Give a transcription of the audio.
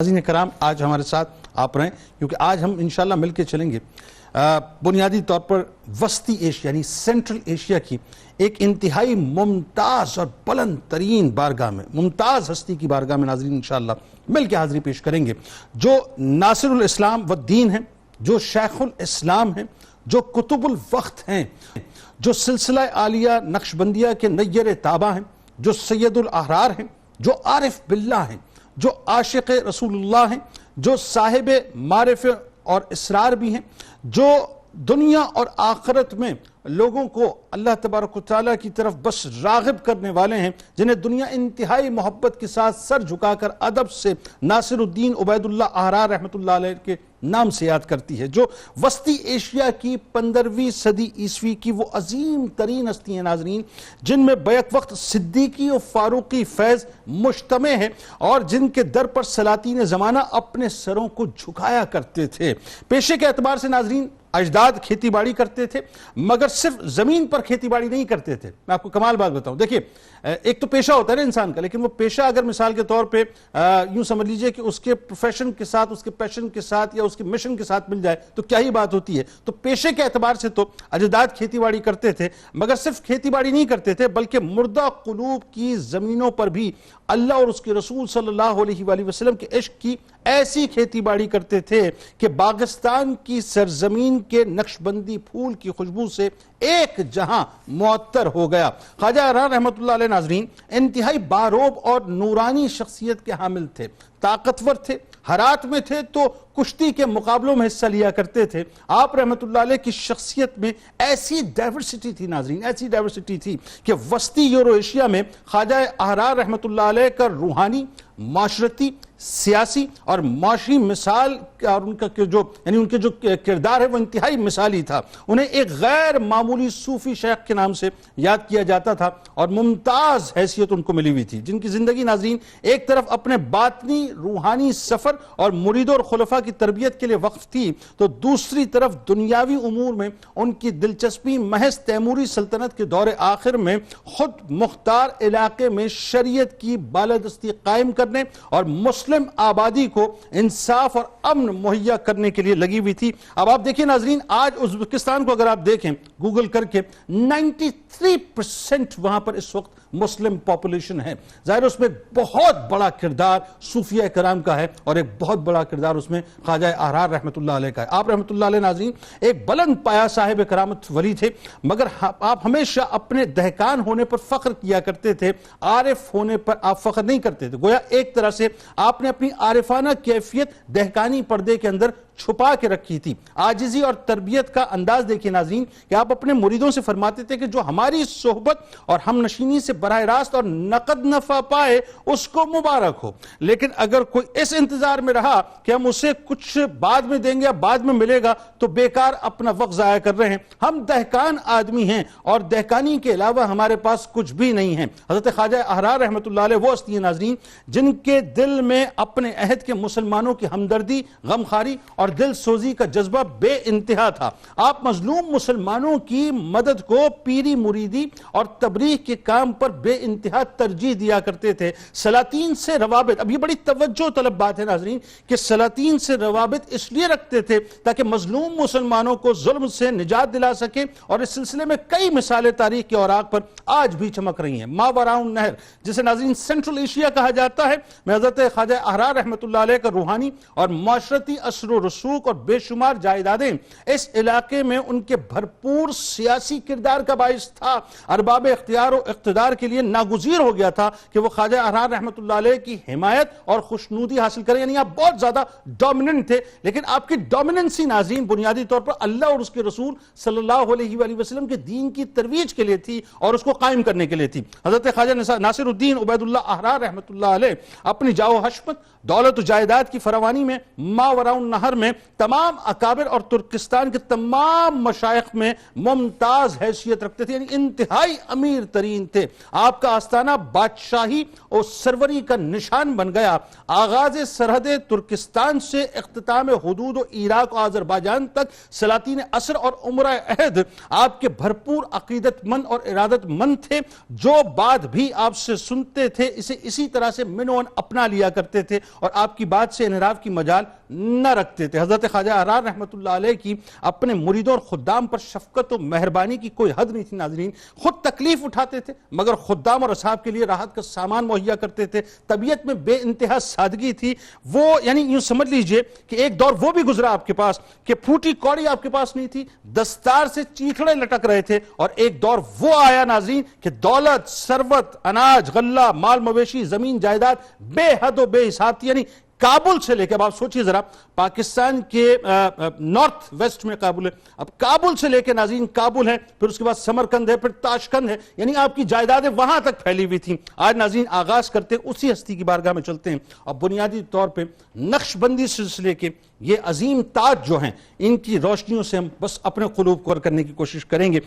नाज़रीन कराम, आज हमारे साथ आप रहें क्योंकि आज हम इंशाल्लाह मिलकर चलेंगे बुनियादी तौर पर वस्ती एशिया यानी सेंट्रल एशिया की एक इंतहाई मुमताज़ और बुलंद तरीन बारगाह में, मुमताज़ हस्ती की बारगाह में नाज़रीन इंशाल्लाह मिल के हाज़िरी पेश करेंगे, जो नासिरुल इस्लाम व दीन है, जो शेखुल इस्लाम है, जो कुतुबुल वक्त हैं, जो सिलसिला आलिया नक्शबंदिया के नय्यर ताबा हैं, जो सैयदुल अहरार हैं, जो आरिफ बिल्लाह हैं, जो आशिक़ रसूलुल्लाह हैं, जो साहिब मारिफ और इसरार भी हैं, जो दुनिया और आखिरत में लोगों को अल्लाह तबारक व तआला की तरफ बस राग़िब करने वाले हैं, जिन्हें दुनिया इंतहाई मोहब्बत के साथ सर झुकाकर अदब से नासिरुद्दीन उबैदुल्लाह अहरार रहमतुल्लाह अलैह के नाम से याद करती है, जो वस्ती एशिया की 15वीं सदी ईस्वी की वो अजीम तरीन हस्ती हैं नाजरीन, जिनमें बैक वक्त सिद्दीकी और फारूकी फैज़ मुश्तमे हैं और जिनके दर पर सलातीन ज़माना अपने सरों को झुकाया करते थे। पेशे के एतबार से नाजरीन अजदाद खेती बाड़ी करते थे, मगर सिर्फ जमीन पर खेती बाड़ी नहीं करते थे। मैं आपको कमाल बात बताऊं, देखिए एक तो पेशा होता है ना इंसान का, लेकिन वो पेशा अगर मिसाल के तौर पे यूं समझ लीजिए कि उसके प्रोफेशन के साथ, उसके पैशन के साथ या उसके मिशन के साथ मिल जाए तो क्या ही बात होती है। तो पेशे के एतबार से तो अजदाद खेती बाड़ी करते थे, मगर सिर्फ खेती बाड़ी नहीं करते थे बल्कि मुर्दा कुलूब की जमीनों पर भी अल्लाह और उसके रसूल सल्लल्लाहु अलैहि वसल्लम के इश्क की ऐसी खेती बाड़ी करते थे कि पाकिस्तान की सरजमीन के नक्शबंदी फूल की खुशबू से एक जहां मुअत्तर हो गया। ख्वाजा अहरार रहमतुल्लाह अलैह नाज़रीन इंतहाई बारोब और नूरानी शख्सियत के हामिल थे, ताकतवर थे, हरात में थे तो कुश्ती के मुकाबलों में हिस्सा लिया करते थे। आप रहमतुल्लाह अलैह की शख्सियत में ऐसी डाइवर्सिटी थी नाज़रीन, ऐसी डाइवर्सिटी थी कि वस्ती यूरो एशिया में ख्वाजा अहरार रहमतुल्लाह अलैह का रूहानी, माशरती, सियासी और माशी मिसाल और उनका जो यानी उनके जो किरदार है वो इंतहाई मिसाली था। उन्हें एक गैर मामूली सूफी शेख के नाम से याद किया जाता था और मुमताज हैसियत उनको मिली हुई थी, जिनकी जिंदगी नाजरीन एक तरफ अपने बातनी रूहानी सफर और मुरीदों और खुलफा की तरबियत के लिए वक्फ थी, तो दूसरी तरफ दुनियावी उमूर में उनकी दिलचस्पी महज तैमूरी सल्तनत के दौरे आखिर में खुद मुख्तार इलाके में शरीयत की बालादस्ती कायम करने और मुस्लिम आबादी को इंसाफ और अमन मुहैया करने के लिए लगी हुई थी। अब आप देखिए नाजरीन, आज उज़्बेकिस्तान को अगर आप देखें गूगल करके, 93% वहां पर इस वक्त मुस्लिम पॉपुलेशन है। जाहिर उसमें बहुत बड़ा किरदार सूफिया कराम का है और एक बहुत बड़ा किरदार उसमें ख्वाजा अहरार रहमतुल्लाह अलैह का है। आप रहमतुल्लाह अलैह नाज़रीन एक बुलंद पाया साहिब करामत वली थे, मगर आप हमेशा अपने दहकान होने पर फख्र किया करते थे, आरिफ होने पर आप फख्र नहीं करते थे। गोया एक तरह से आपने अपनी आरिफाना कैफियत दहकानी पर्दे के अंदर छुपा के रखी थी। आजिजी और तरबियत का अंदाज देखिए नाज़रीन कि आप अपने मुरीदों से फरमाते थे कि जो हमारी सोहबत और हम नशीनी से बराह रास्त और नकद नफा पाए उसको मुबारक हो, लेकिन अगर कोई इस इंतजार में रहा कि हम उसे कुछ बाद में देंगे या बाद में मिलेगा तो बेकार अपना वक्त जाया कर रहे हैं। हम दहकान आदमी हैं और दहकानी के अलावा हमारे पास कुछ भी नहीं है। हजरत ख्वाजा अहरार रहमतुल्लाह अलैह वो हस्ती हैं नाज़रीन जिनके दिल में अपने अहद के मुसलमानों की हमदर्दी, गमखारी और दिल सोजी का जज्बा बे इंतहा था। आप मजलूम मुसलमानों की मदद को पीरी मुरीदी और तबलीग के काम पर बे इंतहा तरजीह दिया करते थे। सलातीन से रवाबित, अब ये बड़ी तवज्जो तलब बात है नाज़रीन कि सलातीन से रवाबित इसलिए रखते थे ताकि मजलूम मुसलमानों को जुल्म से निजात दिला सके, और इस सिलसिले में कई मिसालें तारीख के औराक पर आज भी चमक रही हैं। मावराउन नहर जिसे नाज़रीन सेंट्रल एशिया कहा जाता है, में हज़रत ख्वाजा अहरार रहमतुल्लाह अलैह का रूहानी और माशरती असर रसूख और बेशुमार जायदादें इस इलाके में उनके भरपूर सियासी किरदार का बाइस था। अरबाब इख्तियार और इख्तिदार के लिए नागुज़ीर हो गया था कि वो ख्वाजा अहरार रहमतुल्लाह अलैह की हिमायत और खुशनूदी हासिल करें, यानी आप बहुत ज्यादा डोमिनेंट थे, लेकिन आपकी डोमिनेंसी नाज़रीन बुनियादी तौर पर अल्लाह और उसके रसूल सल्लल्लाहु अलैहि वसल्लम के दीन की तरवीज के लिए थी और उसको कायम करने के लिए थी। हज़रत ख्वाजा नासिरुद्दीन उबैदुल्लाह अहरार रहमतुल्लाह अलैह अपनी जाओ हशमत, दौलत और जायदाद की फरावानी में मावराउन नहर में में तमाम अकाबिर और तुर्किस्तान के तमाम मशाइख में मुमताज हैसियत रखते थे, यानी इंतहाई अमीर तरीन थे। आपका आस्थाना बादशाही और सरवरी का निशान बन गया। आगाज सरहद तुर्किस्तान से इख्तिताम हुदूद इराक और आज़रबाईजान तक सलातीन असर और उमरा अहद आपके भरपूर अकीदतमंद और इरादतमंद थे, जो बात भी आपसे सुनते थे इसे इसी तरह से मिनोन अपना लिया करते थे और आपकी बात से इनराफ की मजाल न रखते थे। हजरत ख्वाजा अहरार रहमतुल्लाह अलैह की अपने मुरीदों और खुद्दाम पर शफकत और मेहरबानी की कोई हद नहीं थी। नाज़रीन, खुद तकलीफ उठाते थे मगर खुद्दाम और असहाब के लिए राहत का सामान मुहैया करते थे। तबीयत में बेइंतहा सादगी थी। वो यानी यूं समझ लीजिए कि एक दौर वो भी गुजरा आपके पास कि फूटी कौड़ी आपके पास नहीं थी, दस्तार से चीथड़े लटक रहे थे। और एक दौर वो आया नाज़रीन कि दौलत, सरवत, अनाज, गल्ला, माल मवेशी, जमीन जायदाद बेहद और बेहिसाब थी। यानी काबुल से लेकर, अब आप सोचिए जरा, पाकिस्तान के नॉर्थ वेस्ट में काबुल है, अब काबुल से लेकर नाज़रीन काबुल है, फिर उसके बाद समरकंद है, फिर ताशकंद है, यानी आपकी जायदादें वहां तक फैली हुई थी। आज नाज़रीन आगाज करते उसी हस्ती की बारगाह में चलते हैं और बुनियादी तौर पर नक्शबंदी सिलसिले के ये अजीम ताज जो हैं इनकी रोशनियों से हम बस अपने क़ुलूब को करने की कोशिश करेंगे।